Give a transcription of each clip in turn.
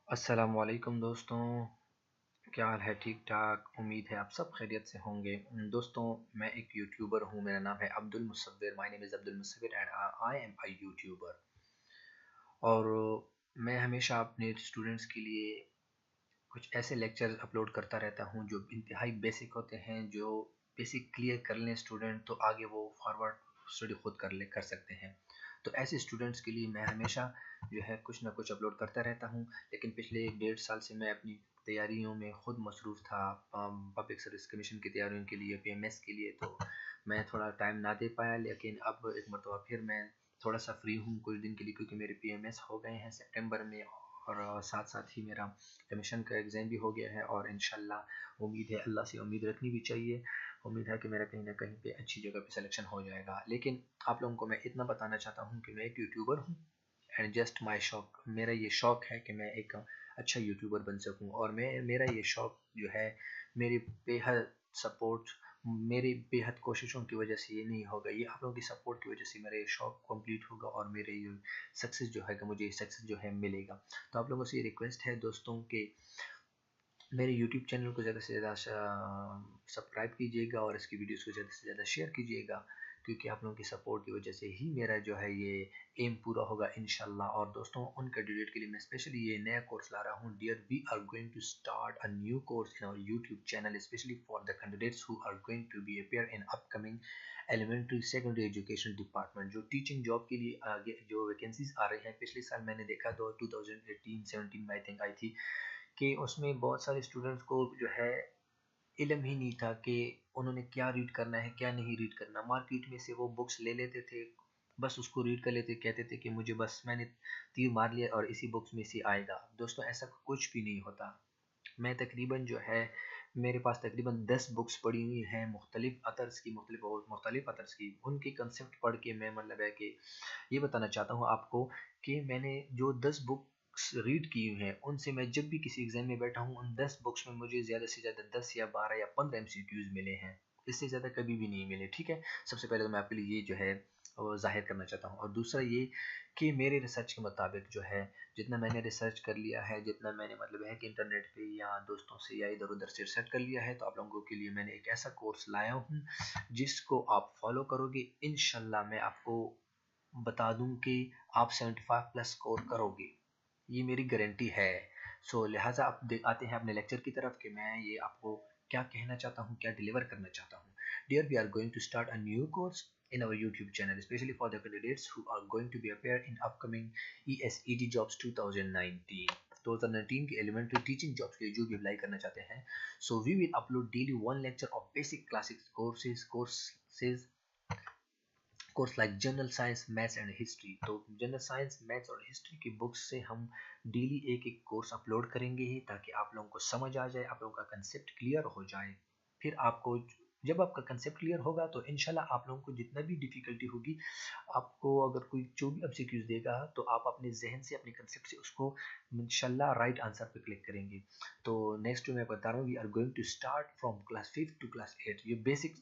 السلام علیکم دوستوں، کیا حال ہے؟ ٹھیک ٹھاک، امید ہے آپ سب خیریت سے ہوں گے۔ دوستوں، میں ایک یوٹیوبر ہوں، میرا نام ہے عبد المصور، مائی name is Abdul Musawwir and I am a YouTuber. اور میں ہمیشہ اپنے اسٹوڈنٹس کے لیے کچھ ایسے لیکچرز اپلوڈ کرتا رہتا ہوں جو انتہائی بیسک ہوتے ہیں، جو بیسک کلیئر کر لیں اسٹوڈنٹ تو آگے وہ فارورڈ اسٹڈی خود کر سکتے ہیں۔ تو ایسے اسٹوڈنٹس کے لیے میں ہمیشہ جو ہے کچھ نہ کچھ اپلوڈ کرتا رہتا ہوں، لیکن پچھلے 1.5 سال سے میں اپنی تیاریوں میں خود مصروف تھا، پبلک سروس کمیشن کی تیاریوں کے لیے، PMS کے لیے، تو میں تھوڑا ٹائم نہ دے پایا۔ لیکن اب ایک مرتبہ پھر میں تھوڑا سا فری ہوں کچھ دن کے لیے، کیونکہ میرے PMS ہو گئے ہیں سپٹمبر میں، اور ساتھ ساتھ ہی میرا کمیشن کا ایگزام بھی ہو گیا ہے، اور انشاءاللہ امید ہے، اللہ سے امید رکھنی بھی چاہیے، امید ہے کہ میرا کہیں نہ کہیں پہ اچھی جگہ پہ سلیکشن ہو جائے گا۔ لیکن آپ لوگوں کو میں اتنا بتانا چاہتا ہوں کہ میں ایک یوٹیوبر ہوں، اینڈ جسٹ مائی شوق، میرا یہ شوق ہے کہ میں ایک اچھا یوٹیوبر بن سکوں، اور میرا یہ شوق جو ہے میری بے حد سپورٹ، میری بے حد کوششوں کی وجہ سے یہ نہیں ہوگا، یہ آپ لوگوں کی سپورٹ کی وجہ سے میرا یہ شوق کمپلیٹ ہوگا، اور میرے یہ سکسیس جو ہے کہ مجھے سکسیس جو ہے ملے گا۔ تو آپ لوگوں سے یہ ریکویسٹ ہے دوستوں کہ میرے یوٹیوب چینل کو زیادہ سے زیادہ سبسکرائب کیجیے گا، اور اس کی ویڈیوز کو زیادہ سے زیادہ شیئر کیجیے گا، کیونکہ آپ لوگوں کی سپورٹ کی وجہ سے ہی میرا جو ہے یہ ایم پورا ہوگا انشاءاللہ۔ اور دوستوں، ان کینڈیڈیٹ کے لیے میں اسپیشلی یہ نیا کورس لا رہا ہوں۔ Dear, we are going to start a new course in our YouTube channel specially for the candidates who are going to be appear in upcoming elementary secondary education department, جو teaching job کے لیے آگے جو vacancies آ رہی ہیں۔ پچھلے سال میں نے دیکھا 2018-17 میں آئی تھنک آئی تھی، کہ اس میں بہت سارے اسٹوڈنٹس کو جو ہے علم ہی نہیں تھا کہ انہوں نے کیا ریڈ کرنا ہے، کیا نہیں ریڈ کرنا۔ مارکیٹ میں سے وہ بکس لے لیتے تھے، بس اس کو ریڈ کر لیتے، کہتے تھے کہ مجھے بس میں نے تیر مار لیا اور اسی بکس میں سے آئے گا۔ دوستوں، ایسا کچھ بھی نہیں ہوتا۔ میں تقریباً جو ہے میرے پاس تقریباً 10 بکس پڑھی ہوئی ہیں، مختلف اتھرس کی، مختلف اتھرس کی، ان کی کنسیپٹ پڑھ کے میں مطلب ہے کہ یہ بتانا چاہتا ہوں آپ کو کہ میں نے جو 10 بکس ریڈ کی ہوئی ہیں، ان سے میں جب بھی کسی ایگزام میں بیٹھا ہوں، ان 10 بکس میں مجھے زیادہ سے زیادہ 10 یا 12 یا 15 MCQs ملے ہیں، اس سے زیادہ کبھی بھی نہیں ملے۔ ٹھیک ہے، سب سے پہلے تو میں آپ کے لیے یہ جو ہے ظاہر کرنا چاہتا ہوں، اور دوسرا یہ کہ میرے ریسرچ کے مطابق جو ہے جتنا میں نے ریسرچ کر لیا ہے، جتنا میں نے مطلب ہے کہ انٹرنیٹ پہ یا دوستوں سے یا ادھر ادھر سے ریسرچ کر لیا ہے، تو آپ لوگوں کے لیے میں نے ایک ایسا کورس لایا ہوں جس کو آپ فالو کرو گے، انشاءاللہ میں آپ کو بتا دوں کہ آپ 75 پلس اسکور کرو گے، یہ میری گارنٹی ہے۔ سو لہٰذا آپ آتے ہیں اپنے لیکچر کی طرف کہ میں یہ آپ کو کیا کہنا چاہتا ہوں، کیا ڈیلیور کرنا چاہتا ہوں۔ Dear, we are going to start a new course in our YouTube channel especially for the candidates who are going to be appeared in upcoming ESED jobs 2019 کی ایلیمنٹری ٹیچنگ جابس کے لیے جو بھی apply کرنا چاہتے ہیں۔ So we will upload daily one lecture of basic classics course like general science, maths and history. تو general science, maths اور ہسٹری کی بکس سے ہم ڈیلی ایک کورس اپلوڈ کریں گے، تاکہ آپ لوگوں کو سمجھ آ جائے، آپ لوگوں کا کنسیپٹ کلیئر ہو جائے۔ پھر آپ کو جب آپ کا کنسیپٹ کلیئر ہوگا تو انشاءاللہ آپ لوگوں کو جتنا بھی ڈیفیکلٹی ہوگی، آپ کو اگر کوئی جو بھی MCQs دے گا تو آپ اپنے ذہن سے، اپنے کنسیپٹ سے اس کو انشاءاللہ رائٹ آنسر پہ کلک کریں گے۔ تو نیکسٹ میں بتا رہا ہوں، we are going to start from class 5 to class 8، یہ بیسک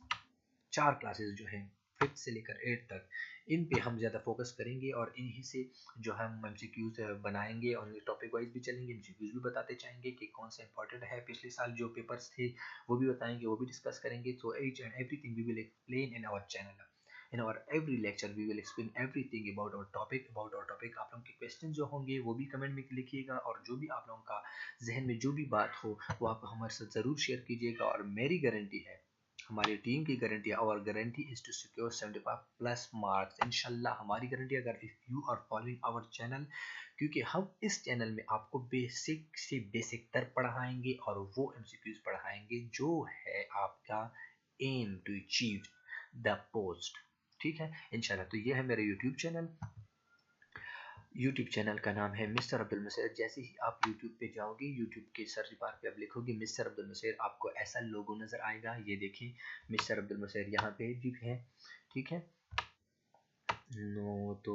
4 کلاسز جو ہیں 5 سے لے کر 8 تک، ان پہ ہم زیادہ فوکس کریں گے، اور انہی سے جو ہم MCQs بنائیں گے، اور ٹاپک وائز بھی چلیں گے، MCQs بھی بتاتے جائیں گے کہ کون سے امپورٹنٹ ہے، پچھلے سال جو پیپرز تھے وہ بھی بتائیں گے، وہ بھی ڈسکس کریں گے۔ تو each and every thing we will explain in our channel, in our every lecture we will explain everything about our topic آپ لوگوں کے کویسچن جو ہوں گے وہ بھی کمنٹ میں لکھیے گا، اور جو بھی آپ لوگوں کا ذہن میں جو بھی بات ہو وہ آپ ہمارے ساتھ ضرور شیئر کیجیے گا۔ اور میری گارنٹی ہے، ہماری ٹیم کی گارنٹی ہے، our guarantee is to secure 75 plus marks انشاءاللہ، ہماری گارنٹی اگر if you are following our channel، کیونکہ ہم اس چینل میں آپ کو بیسک سے بیسک تر پڑھائیں گے، اور وہ MCQs پڑھائیں گے جو ہے آپ کا aim to achieve the post۔ ٹھیک ہے انشاءاللہ۔ تو یہ ہے میرا یوٹیوب چینل کا نام ہے مسٹر عبد المصور۔ جیسے ہی آپ یوٹیوب پہ جاؤ گے، یوٹیوب کے سرچ بار پہ آپ لکھو گے مسٹر عبد المصور، آپ کو ایسا لوگو نظر آئے گا، یہ دیکھیں مسٹر عبد المصور یہاں پہ بھی ہے۔ ٹھیک ہے، تو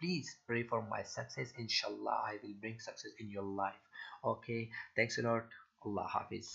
please pray for my success. Inshallah I will bring success in your life. Okay, thanks a lot. Allah Hafiz.